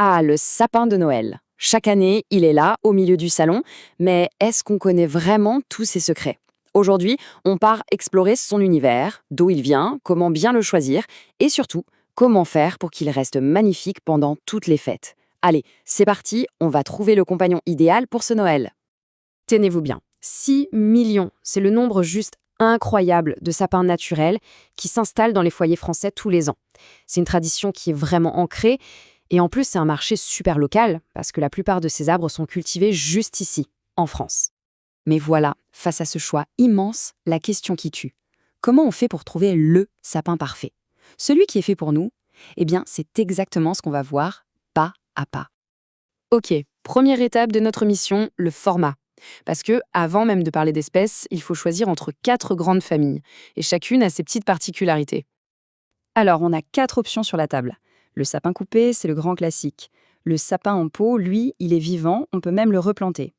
Ah, le sapin de Noël. Chaque année, il est là, au milieu du salon, mais est-ce qu'on connaît vraiment tous ses secrets? Aujourd'hui, on part explorer son univers, d'où il vient, comment bien le choisir, et surtout, comment faire pour qu'il reste magnifique pendant toutes les fêtes. Allez, c'est parti, on va trouver le compagnon idéal pour ce Noël. Tenez-vous bien, 6 millions, c'est le nombre juste incroyable de sapins naturels qui s'installent dans les foyers français tous les ans. C'est une tradition qui est vraiment ancrée, et en plus c'est un marché super local, parce que la plupart de ces arbres sont cultivés juste ici, en France. Mais voilà, face à ce choix immense, la question qui tue. Comment on fait pour trouver le sapin parfait? Celui qui est fait pour nous? Eh bien, c'est exactement ce qu'on va voir pas à pas. Ok, première étape de notre mission, le format. Parce que, avant même de parler d'espèces, il faut choisir entre 4 grandes familles, et chacune a ses petites particularités. Alors, on a 4 options sur la table. Le sapin coupé, c'est le grand classique. Le sapin en pot, lui, il est vivant, on peut même le replanter.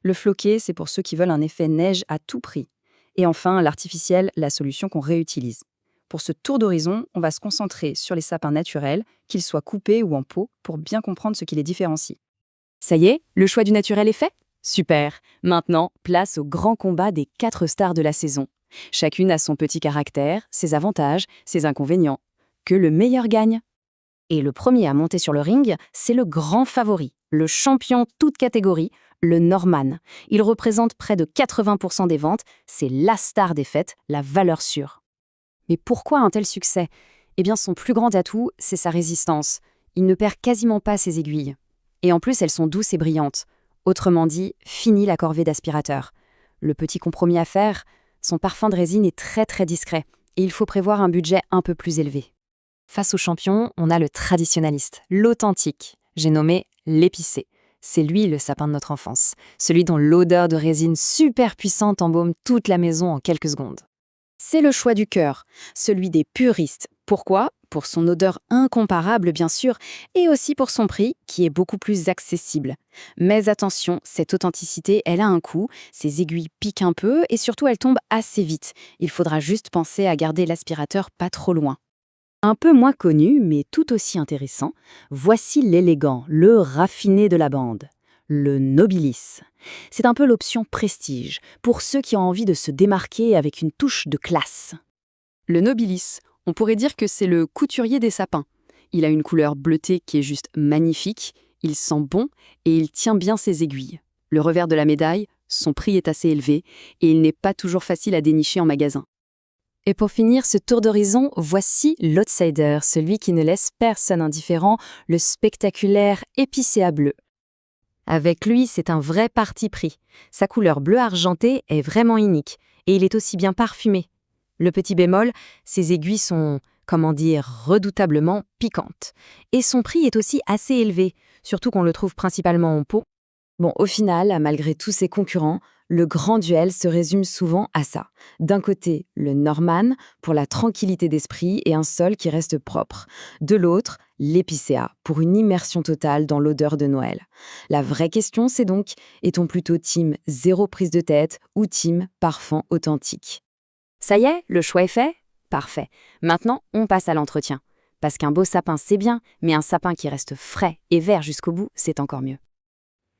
Le floqué, c'est pour ceux qui veulent un effet neige à tout prix. Et enfin, l'artificiel, la solution qu'on réutilise. Pour ce tour d'horizon, on va se concentrer sur les sapins naturels, qu'ils soient coupés ou en pot, pour bien comprendre ce qui les différencie. Ça y est, le choix du naturel est fait? Super. Maintenant, place au grand combat des 4 stars de la saison. Chacune a son petit caractère, ses avantages, ses inconvénients. Que le meilleur gagne. Et le premier à monter sur le ring, c'est le grand favori, le champion toute catégorie, le Norman. Il représente près de 80% des ventes, c'est la star des fêtes, la valeur sûre. Mais pourquoi un tel succès? Eh bien, son plus grand atout, c'est sa résistance. Il ne perd quasiment pas ses aiguilles. Et en plus, elles sont douces et brillantes. Autrement dit, fini la corvée d'aspirateur. Le petit compromis à faire, son parfum de résine est très très discret, et il faut prévoir un budget un peu plus élevé. Face au champion, on a le traditionnaliste, l'authentique. J'ai nommé l'épicé. C'est lui le sapin de notre enfance, celui dont l'odeur de résine super puissante embaume toute la maison en quelques secondes. C'est le choix du cœur, celui des puristes. Pourquoi? Pour son odeur incomparable bien sûr, et aussi pour son prix qui est beaucoup plus accessible. Mais attention, cette authenticité, elle a un coût, ses aiguilles piquent un peu et surtout elles tombent assez vite. Il faudra juste penser à garder l'aspirateur pas trop loin. Un peu moins connu, mais tout aussi intéressant, voici l'élégant, le raffiné de la bande, le Nobilis. C'est un peu l'option prestige, pour ceux qui ont envie de se démarquer avec une touche de classe. Le Nobilis, on pourrait dire que c'est le couturier des sapins. Il a une couleur bleutée qui est juste magnifique, il sent bon et il tient bien ses aiguilles. Le revers de la médaille, son prix est assez élevé et il n'est pas toujours facile à dénicher en magasin. Et pour finir ce tour d'horizon, voici l'outsider, celui qui ne laisse personne indifférent, le spectaculaire épicéa bleu. Avec lui, c'est un vrai parti pris. Sa couleur bleu argenté est vraiment unique, et il est aussi bien parfumé. Le petit bémol, ses aiguilles sont, redoutablement piquantes. Et son prix est aussi assez élevé, surtout qu'on le trouve principalement en pot. Bon, au final, malgré tous ses concurrents, le grand duel se résume souvent à ça. D'un côté, le Norman, pour la tranquillité d'esprit et un sol qui reste propre. De l'autre, l'épicéa, pour une immersion totale dans l'odeur de Noël. La vraie question, c'est donc, est-on plutôt team zéro prise de tête ou team parfum authentique? Ça y est, le choix est fait? Parfait. Maintenant, on passe à l'entretien. Parce qu'un beau sapin, c'est bien, mais un sapin qui reste frais et vert jusqu'au bout, c'est encore mieux.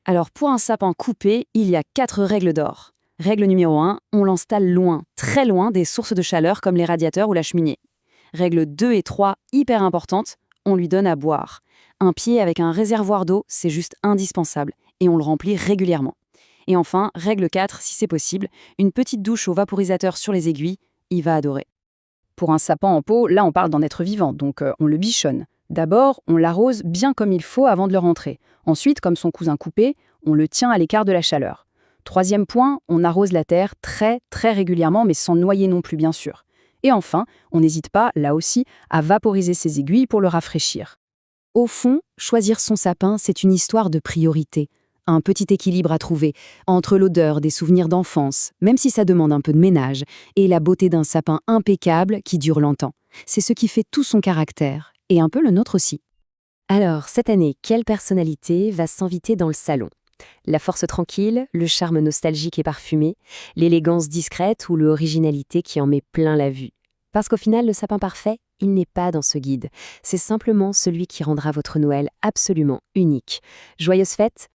Alors pour un sapin coupé, il y a 4 règles d'or. Règle numéro 1, on l'installe loin, très loin des sources de chaleur comme les radiateurs ou la cheminée. Règle 2 et 3, hyper importantes, on lui donne à boire. Un pied avec un réservoir d'eau, c'est juste indispensable, et on le remplit régulièrement. Et enfin, règle 4, si c'est possible, une petite douche au vaporisateur sur les aiguilles, il va adorer. Pour un sapin en pot, là on parle d'en être vivant, donc on le bichonne. D'abord, on l'arrose bien comme il faut avant de le rentrer. Ensuite, comme son cousin coupé, on le tient à l'écart de la chaleur. Troisième point, on arrose la terre très très régulièrement, mais sans noyer non plus bien sûr. Et enfin, on n'hésite pas, là aussi, à vaporiser ses aiguilles pour le rafraîchir. Au fond, choisir son sapin, c'est une histoire de priorité. Un petit équilibre à trouver entre l'odeur des souvenirs d'enfance, même si ça demande un peu de ménage, et la beauté d'un sapin impeccable qui dure longtemps. C'est ce qui fait tout son caractère, et un peu le nôtre aussi. Alors, cette année, quelle personnalité va s'inviter dans le salon? La force tranquille, le charme nostalgique et parfumé, l'élégance discrète ou l'originalité qui en met plein la vue? Parce qu'au final, le sapin parfait, Il n'est pas dans ce guide. C'est simplement celui qui rendra votre Noël absolument unique. Joyeuses fêtes